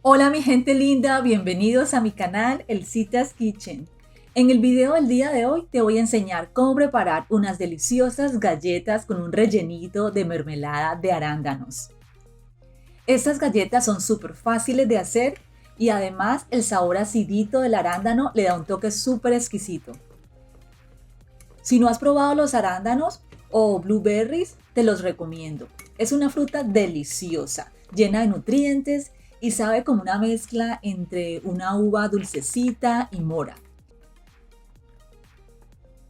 Hola mi gente linda, bienvenidos a mi canal Elsitas Kitchen. En el video del día de hoy te voy a enseñar cómo preparar unas deliciosas galletas con un rellenito de mermelada de arándanos. Estas galletas son súper fáciles de hacer y además el sabor acidito del arándano le da un toque súper exquisito. Si no has probado los arándanos o blueberries, te los recomiendo. Es una fruta deliciosa, llena de nutrientes y sabe como una mezcla entre una uva dulcecita y mora.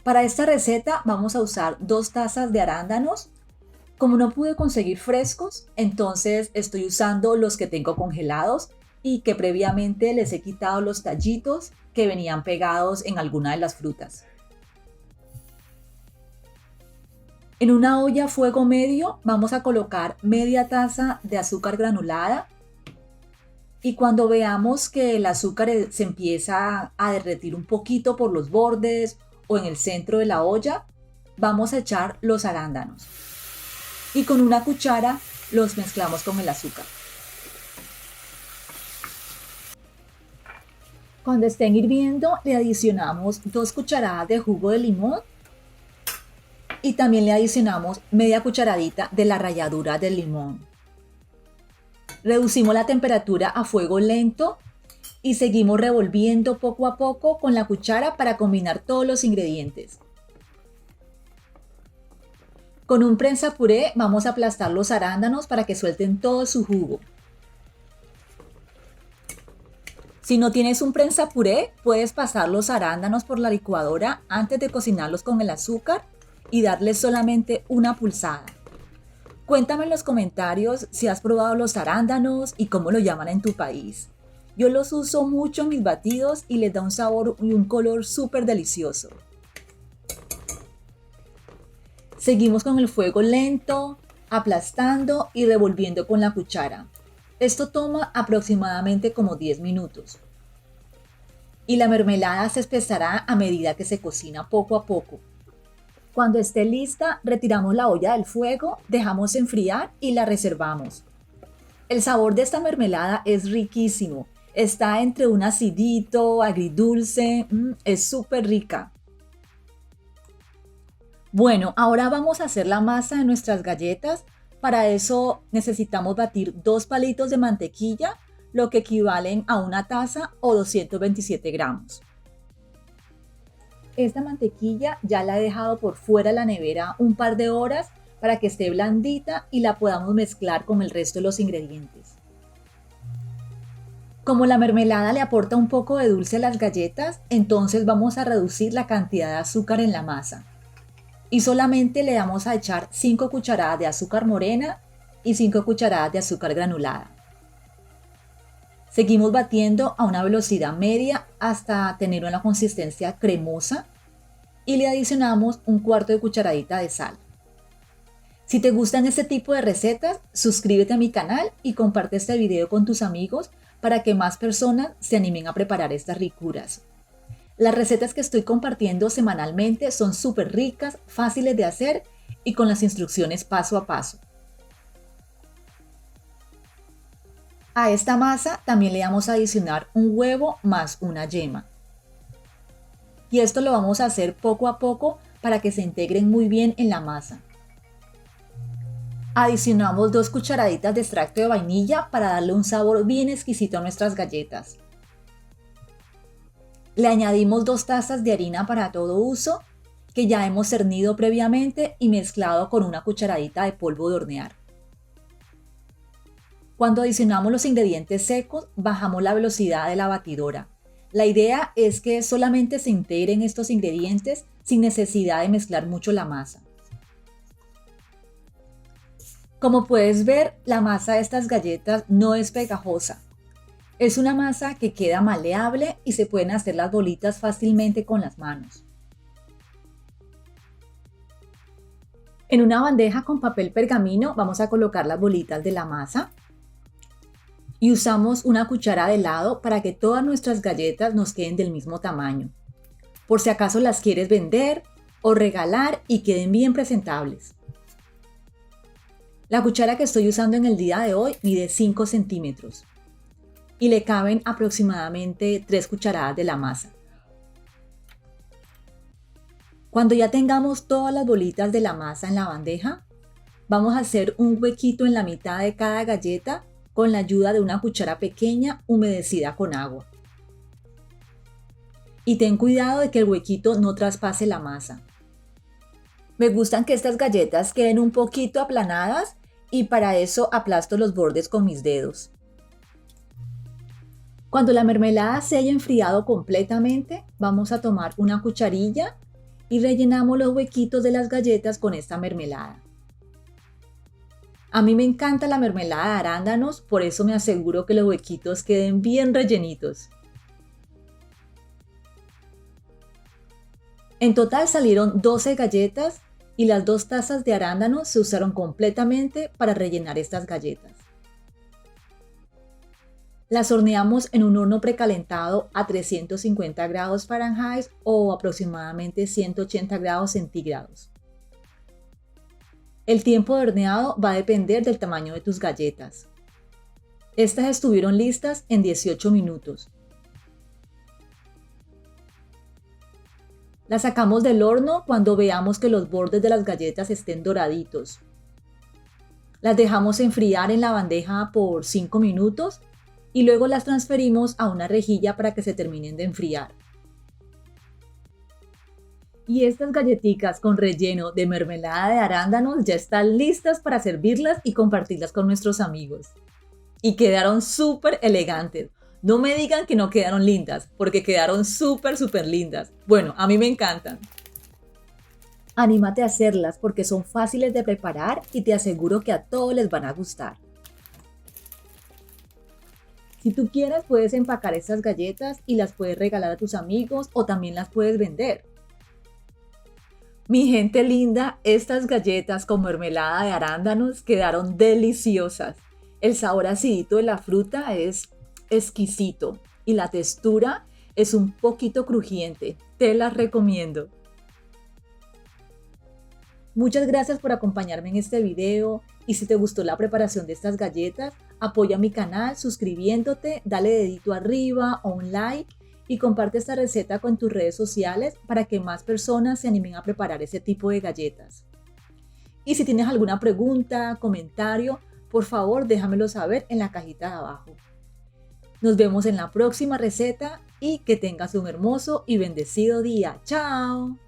Para esta receta vamos a usar 2 tazas de arándanos. Como no pude conseguir frescos, entonces estoy usando los que tengo congelados y que previamente les he quitado los tallitos que venían pegados en alguna de las frutas. En una olla a fuego medio vamos a colocar media taza de azúcar granulada. Y cuando veamos que el azúcar se empieza a derretir un poquito por los bordes o en el centro de la olla, vamos a echar los arándanos. Y con una cuchara los mezclamos con el azúcar. Cuando estén hirviendo, le adicionamos 2 cucharadas de jugo de limón y también le adicionamos media cucharadita de la ralladura del limón. Reducimos la temperatura a fuego lento y seguimos revolviendo poco a poco con la cuchara para combinar todos los ingredientes. Con un prensapuré vamos a aplastar los arándanos para que suelten todo su jugo. Si no tienes un prensapuré, puedes pasar los arándanos por la licuadora antes de cocinarlos con el azúcar y darles solamente una pulsada. Cuéntame en los comentarios si has probado los arándanos y cómo lo llaman en tu país. Yo los uso mucho en mis batidos y les da un sabor y un color súper delicioso. Seguimos con el fuego lento, aplastando y revolviendo con la cuchara. Esto toma aproximadamente como 10 minutos. Y la mermelada se espesará a medida que se cocina poco a poco. Cuando esté lista, retiramos la olla del fuego, dejamos enfriar y la reservamos. El sabor de esta mermelada es riquísimo. Está entre un acidito, agridulce, es súper rica. Bueno, ahora vamos a hacer la masa de nuestras galletas. Para eso necesitamos batir 2 palitos de mantequilla, lo que equivalen a una taza o 227 gramos. Esta mantequilla ya la he dejado por fuera de la nevera un par de horas para que esté blandita y la podamos mezclar con el resto de los ingredientes. Como la mermelada le aporta un poco de dulce a las galletas, entonces vamos a reducir la cantidad de azúcar en la masa. Y solamente le vamos a echar 5 cucharadas de azúcar morena y 5 cucharadas de azúcar granulada. Seguimos batiendo a una velocidad media hasta tener una consistencia cremosa y le adicionamos un cuarto de cucharadita de sal. Si te gustan este tipo de recetas, suscríbete a mi canal y comparte este video con tus amigos para que más personas se animen a preparar estas ricuras. Las recetas que estoy compartiendo semanalmente son súper ricas, fáciles de hacer y con las instrucciones paso a paso. A esta masa también le vamos a adicionar un huevo más una yema. Y esto lo vamos a hacer poco a poco para que se integren muy bien en la masa. Adicionamos 2 cucharaditas de extracto de vainilla para darle un sabor bien exquisito a nuestras galletas. Le añadimos 2 tazas de harina para todo uso, que ya hemos cernido previamente y mezclado con una cucharadita de polvo de hornear. Cuando adicionamos los ingredientes secos, bajamos la velocidad de la batidora. La idea es que solamente se integren estos ingredientes sin necesidad de mezclar mucho la masa. Como puedes ver, la masa de estas galletas no es pegajosa. Es una masa que queda maleable y se pueden hacer las bolitas fácilmente con las manos. En una bandeja con papel pergamino vamos a colocar las bolitas de la masa. Y usamos una cuchara de helado para que todas nuestras galletas nos queden del mismo tamaño, por si acaso las quieres vender o regalar y queden bien presentables. La cuchara que estoy usando en el día de hoy mide 5 centímetros. y le caben aproximadamente 3 cucharadas de la masa. Cuando ya tengamos todas las bolitas de la masa en la bandeja, vamos a hacer un huequito en la mitad de cada galleta con la ayuda de una cuchara pequeña humedecida con agua. Y ten cuidado de que el huequito no traspase la masa. Me gustan que estas galletas queden un poquito aplanadas y para eso aplasto los bordes con mis dedos. Cuando la mermelada se haya enfriado completamente, vamos a tomar una cucharilla y rellenamos los huequitos de las galletas con esta mermelada. A mí me encanta la mermelada de arándanos, por eso me aseguro que los huequitos queden bien rellenitos. En total salieron 12 galletas y las 2 tazas de arándanos se usaron completamente para rellenar estas galletas. Las horneamos en un horno precalentado a 350 grados Fahrenheit o aproximadamente 180 grados centígrados. El tiempo de horneado va a depender del tamaño de tus galletas. Estas estuvieron listas en 18 minutos. Las sacamos del horno cuando veamos que los bordes de las galletas estén doraditos. Las dejamos enfriar en la bandeja por 5 minutos y luego las transferimos a una rejilla para que se terminen de enfriar. Y estas galletitas con relleno de mermelada de arándanos ya están listas para servirlas y compartirlas con nuestros amigos. Y quedaron súper elegantes. No me digan que no quedaron lindas, porque quedaron súper lindas. Bueno, a mí me encantan. Anímate a hacerlas porque son fáciles de preparar y te aseguro que a todos les van a gustar. Si tú quieres, puedes empacar estas galletas y las puedes regalar a tus amigos o también las puedes vender. Mi gente linda, estas galletas con mermelada de arándanos quedaron deliciosas. El sabor acidito de la fruta es exquisito y la textura es un poquito crujiente. Te las recomiendo. Muchas gracias por acompañarme en este video y si te gustó la preparación de estas galletas, apoya mi canal suscribiéndote, dale dedito arriba o un like y comparte esta receta con tus redes sociales para que más personas se animen a preparar ese tipo de galletas. Y si tienes alguna pregunta, comentario, por favor déjamelo saber en la cajita de abajo. Nos vemos en la próxima receta y que tengas un hermoso y bendecido día. ¡Chao!